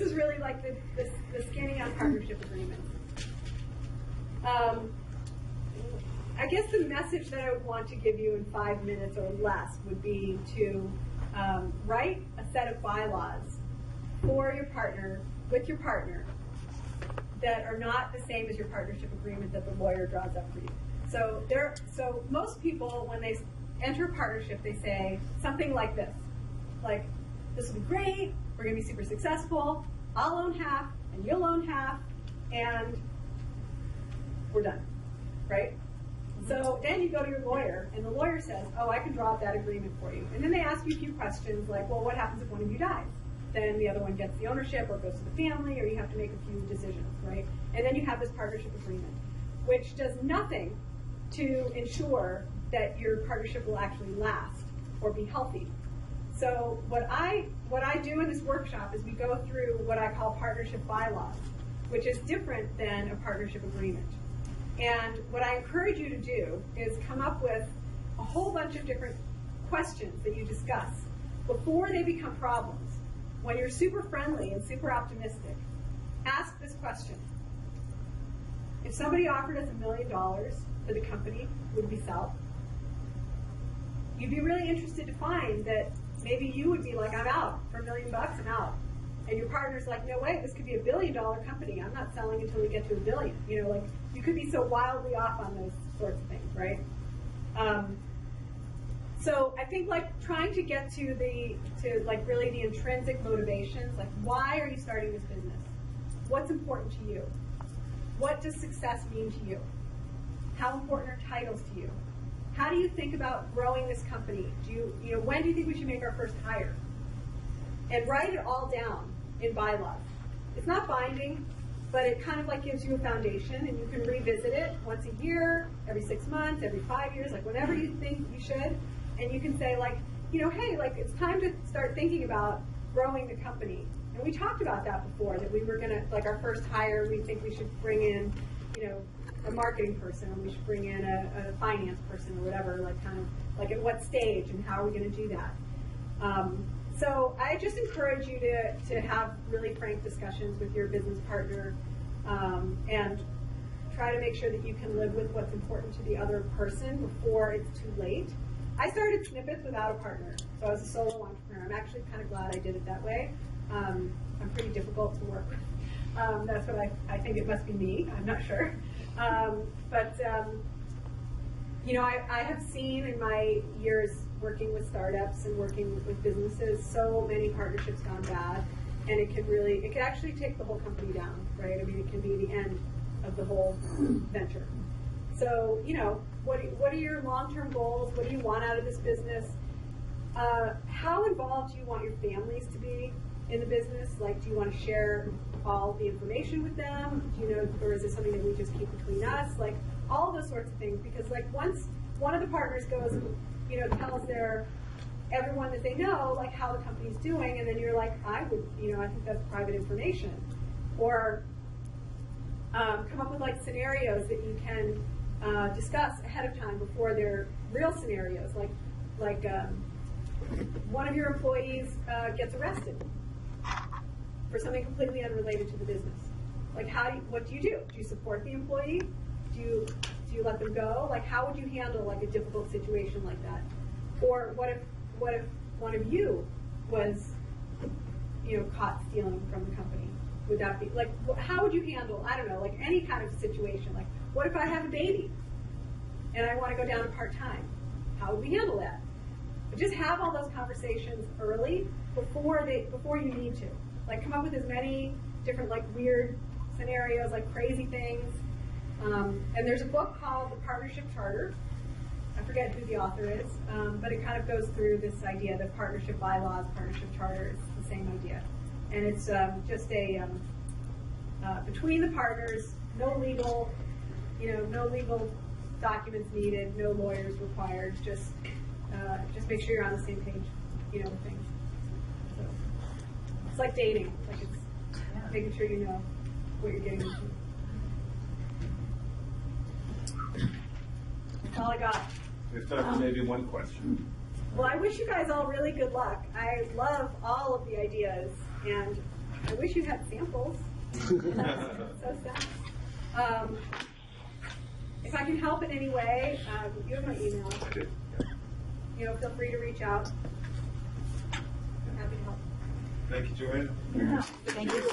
is really like the skinny on partnership agreements. I guess the message that I would want to give you in 5 minutes or less would be to write a set of bylaws for your partner, with your partner, that are not the same as your partnership agreement that the lawyer draws up for you. So most people, when they enter a partnership, they say something like this, like, this will be great, we're going to be super successful, I'll own half, and you'll own half, and we're done, right? So then you go to your lawyer, and the lawyer says, oh, I can draw up that agreement for you. And then they ask you a few questions like, well, what happens if one of you dies? Then the other one gets the ownership or goes to the family, or you have to make a few decisions, right? And then you have this partnership agreement, which does nothing to ensure that your partnership will actually last or be healthy. So what I do in this workshop is we go through what I call partnership bylaws, which is different than a partnership agreement. And what I encourage you to do is come up with a whole bunch of different questions that you discuss before they become problems. When you're super friendly and super optimistic, ask this question. If somebody offered us $1 million for the company, would we sell? You'd be really interested to find that maybe you would be like, I'm out. For $1 million, I'm out. And your partner's like, no way, this could be $1 billion company. I'm not selling until we get to $1 billion. You know, like, you could be so wildly off on those sorts of things, right? So I think like trying to get to really the intrinsic motivations, like why are you starting this business? What's important to you? What does success mean to you? How important are titles to you? How do you think about growing this company? When do you think we should make our first hire? And write it all down in bylaws. It's not binding, but it kind of like gives you a foundation, and you can revisit it once a year, every 6 months, every 5 years, like whenever you think you should. And you can say like, hey, like it's time to start thinking about growing the company. And we talked about that before, that we were gonna, like our first hire, we think we should bring in, a marketing person, and we should bring in a finance person or whatever, like kind of like at what stage and how are we gonna do that. So I just encourage you to have really frank discussions with your business partner and try to make sure that you can live with what's important to the other person before it's too late. I started Snipits without a partner, so I was a solo entrepreneur. I'm actually kind of glad I did it that way. I'm pretty difficult to work with. That's what I think it must be me. I'm not sure. I have seen in my years working with startups and working with businesses, so many partnerships gone bad, and it can actually take the whole company down, right? I mean, it can be the end of the whole venture. So, what are your long-term goals? What do you want out of this business? How involved do you want your families to be in the business? Like, do you want to share all the information with them? Or is it something that we just keep between us? Like, all those sorts of things. Because, like, once one of the partners goes and, tells everyone that they know, like, how the company's doing, and then you're like, I think that's private information. Or come up with, like, scenarios that you can discuss ahead of time before they're real scenarios, like one of your employees gets arrested for something completely unrelated to the business. Like, what do you do? Do you support the employee? Do you let them go? Like, how would you handle like a difficult situation like that? Or what if one of you was caught stealing from the company? Would that be like, how would you handle, I don't know, like any kind of situation? Like, what if I have a baby and I want to go down to part-time? How would we handle that? But just have all those conversations early before you need to. Like, come up with as many different like weird scenarios, like crazy things. And there's a book called The Partnership Charter. I forget who the author is, but it kind of goes through this idea that partnership bylaws, partnership charter is the same idea. And it's just a between the partners, no legal documents needed, no lawyers required. Just make sure you're on the same page, with things. So it's like dating, like it's making sure you know what you're getting into. That's all I got. We have time for maybe one question. Well, I wish you guys all really good luck. I love all of the ideas, and I wish you had samples. So sad. If I can help in any way, you have my email. Feel free to reach out. I'm happy to help. Thank you, Joanna. Yeah. Thank you.